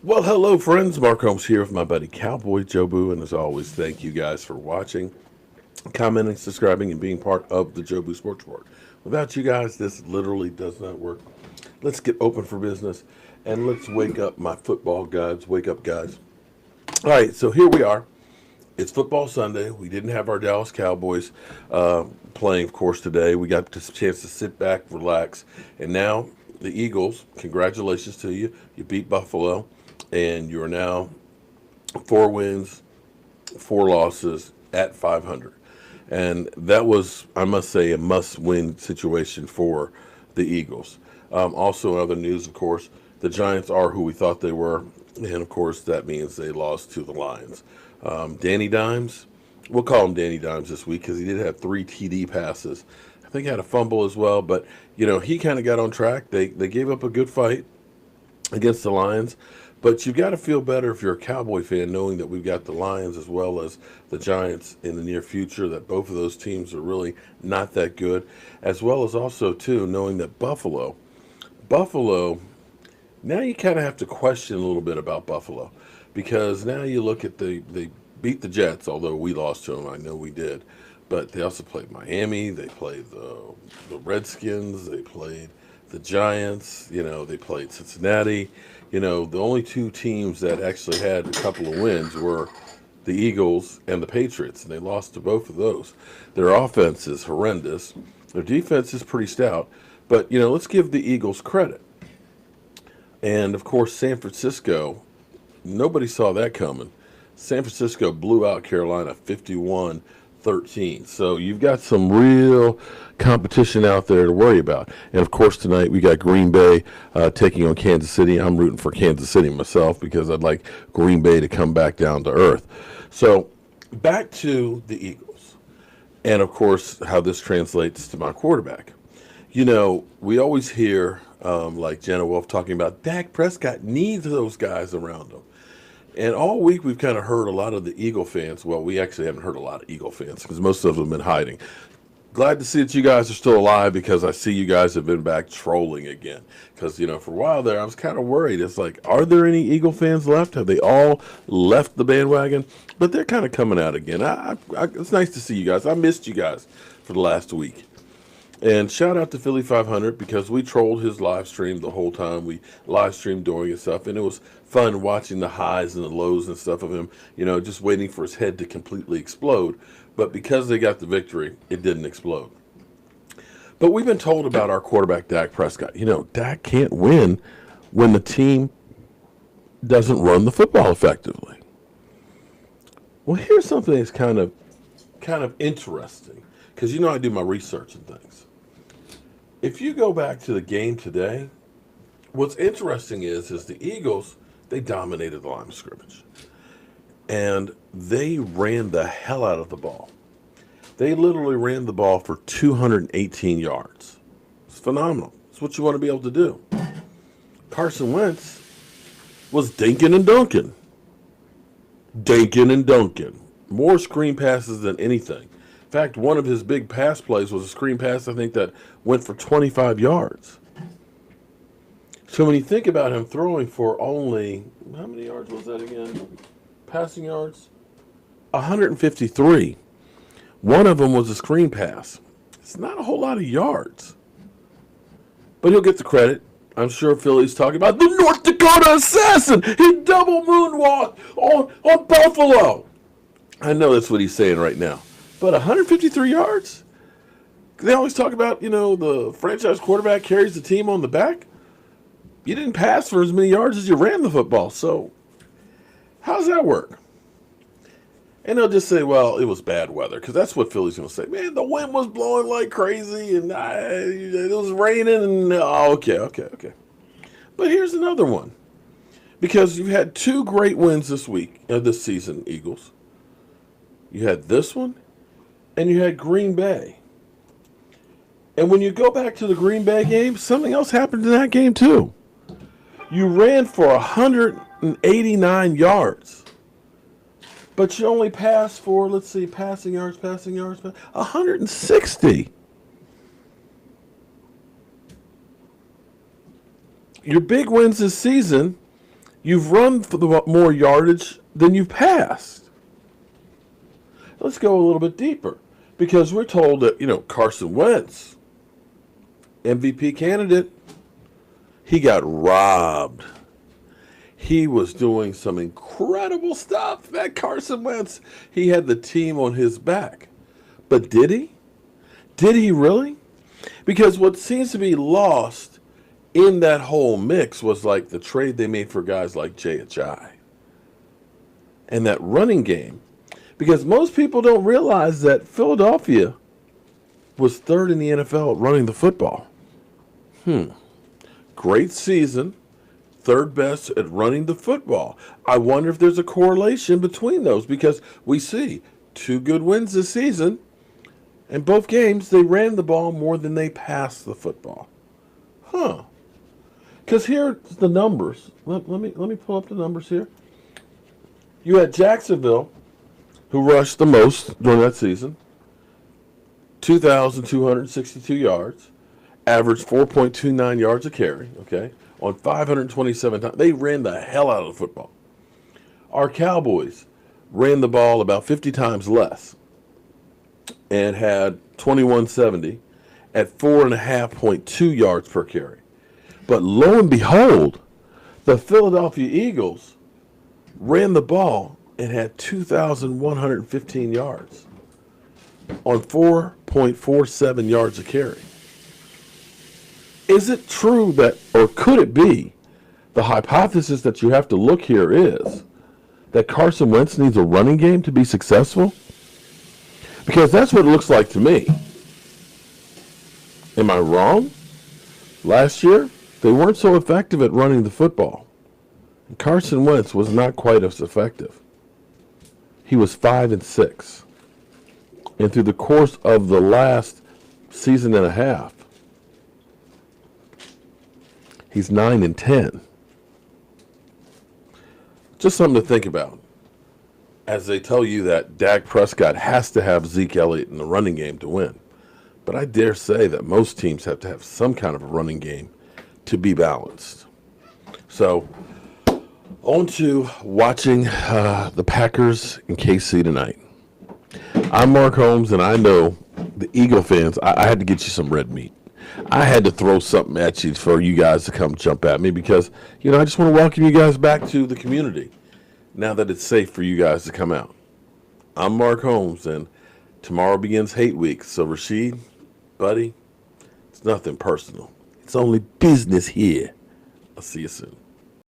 Well, hello, friends. Mark Holmes here with my buddy Cowboy Jobu, and as always, thank you guys for watching, commenting, subscribing, and being part of the Jobu Sports Report. Without you guys, this literally does not work. Let's get open for business, and let's wake up my football gods. Wake up, guys. All right, so here we are. It's football Sunday. We didn't have our Dallas Cowboys playing, of course, today. We got a chance to sit back, relax, and now the Eagles. Congratulations to you. You beat Buffalo, and you are now 4 wins, 4 losses at 500. And that was, I must say, a must-win situation for the Eagles. Also, in other news, of course, the Giants are who we thought they were, and of course, that means they lost to the Lions. Danny Dimes, we'll call him Danny Dimes this week because he did have 3 TD passes. I think he had a fumble as well, but he kind of got on track. They gave up a good fight against the Lions, but you've got to feel better if you're a Cowboy fan knowing that we've got the Lions as well as the Giants in the near future, that both of those teams are really not that good, as well as also, too, knowing that Buffalo, now you kind of have to question a little bit about Buffalo because now you look at they beat the Jets, although we lost to them. I know we did. But they also played Miami. They played the Redskins. They played the Giants. They played Cincinnati. The only 2 teams that actually had a couple of wins were the Eagles and the Patriots, and they lost to both of those. Their offense is horrendous. Their defense is pretty stout. But, let's give the Eagles credit. And, of course, San Francisco, nobody saw that coming. San Francisco blew out Carolina 51-13. So you've got some real competition out there to worry about. And, of course, tonight we got Green Bay taking on Kansas City. I'm rooting for Kansas City myself because I'd like Green Bay to come back down to earth. So back to the Eagles. And, of course, how this translates to my quarterback. We always hear like Jenna Wolf talking about Dak Prescott needs those guys around him. And all week we've kind of heard a lot of the Eagle fans. Well, we actually haven't heard a lot of Eagle fans because most of them have been hiding. Glad to see that you guys are still alive because I see you guys have been back trolling again. Because, for a while there, I was kind of worried. It's like, are there any Eagle fans left? Have they all left the bandwagon? But they're kind of coming out again. It's nice to see you guys. I missed you guys for the last week. And shout out to Philly 500 because we trolled his live stream the whole time. We live streamed during and stuff, and it was fun watching the highs and the lows and stuff of him, just waiting for his head to completely explode. But because they got the victory, it didn't explode. But we've been told about our quarterback, Dak Prescott. Dak can't win when the team doesn't run the football effectively. Well, here's something that's kind of interesting because I do my research and things. If you go back to the game today, what's interesting is the Eagles, they dominated the line of scrimmage. And they ran the hell out of the ball. They literally ran the ball for 218 yards. It's phenomenal. It's what you want to be able to do. Carson Wentz was dinking and dunking. Dinking and dunking. More screen passes than anything. In fact, one of his big pass plays was a screen pass, I think, that went for 25 yards. So when you think about him throwing for only, how many yards was that again? Passing yards? 153. One of them was a screen pass. It's not a whole lot of yards. But he'll get the credit. I'm sure Philly's talking about the North Dakota assassin. He double moonwalked on Buffalo. I know that's what he's saying right now. But 153 yards? They always talk about, the franchise quarterback carries the team on the back. You didn't pass for as many yards as you ran the football. So how does that work? And they'll just say, well, it was bad weather. Because that's what Philly's going to say. Man, the wind was blowing like crazy. And it was raining. And okay. But here's another one. Because you've had 2 great wins this season, Eagles. You had this one. And you had Green Bay. And when you go back to the Green Bay game, something else happened in that game too. You ran for 189 yards. But you only passed for, passing yards, 160. Your big wins this season, You've run for the more yardage than you've passed. Let's go a little bit deeper, because we're told that, Carson Wentz, MVP candidate, he got robbed. He was doing some incredible stuff. That Carson Wentz, he had the team on his back. But did he? Did he really? Because what seems to be lost in that whole mix was like the trade they made for guys like J.H.I. and that running game. Because most people don't realize that Philadelphia was third in the NFL at running the football. Great season. Third best at running the football. I wonder if there's a correlation between those, because we see 2 good wins this season. In both games, they ran the ball more than they passed the football. Because here's the numbers. Let me pull up the numbers here. You had Jacksonville, who rushed the most during that season, 2,262 yards, averaged 4.29 yards a carry, okay, on 527 times. They ran the hell out of the football. Our Cowboys ran the ball about 50 times less and had 2170 at 4.5.2 yards per carry. But lo and behold, the Philadelphia Eagles ran the ball and had 2,115 yards on 4.47 yards a carry. Is it true that, or could it be, the hypothesis that you have to look here is that Carson Wentz needs a running game to be successful? Because that's what it looks like to me. Am I wrong? Last year, they weren't so effective at running the football. And Carson Wentz was not quite as effective. He was 5-6. And through the course of the last season and a half, he's 9-10. Just something to think about, as they tell you that Dak Prescott has to have Zeke Elliott in the running game to win. But I dare say that most teams have to have some kind of a running game to be balanced. So, on to watching the Packers and KC tonight. I'm Mark Holmes, and I know the Eagle fans, I had to get you some red meat. I had to throw something at you for you guys to come jump at me, because, I just want to welcome you guys back to the community now that it's safe for you guys to come out. I'm Mark Holmes, and tomorrow begins Hate Week. So, Rashid, buddy, it's nothing personal. It's only business here. I'll see you soon.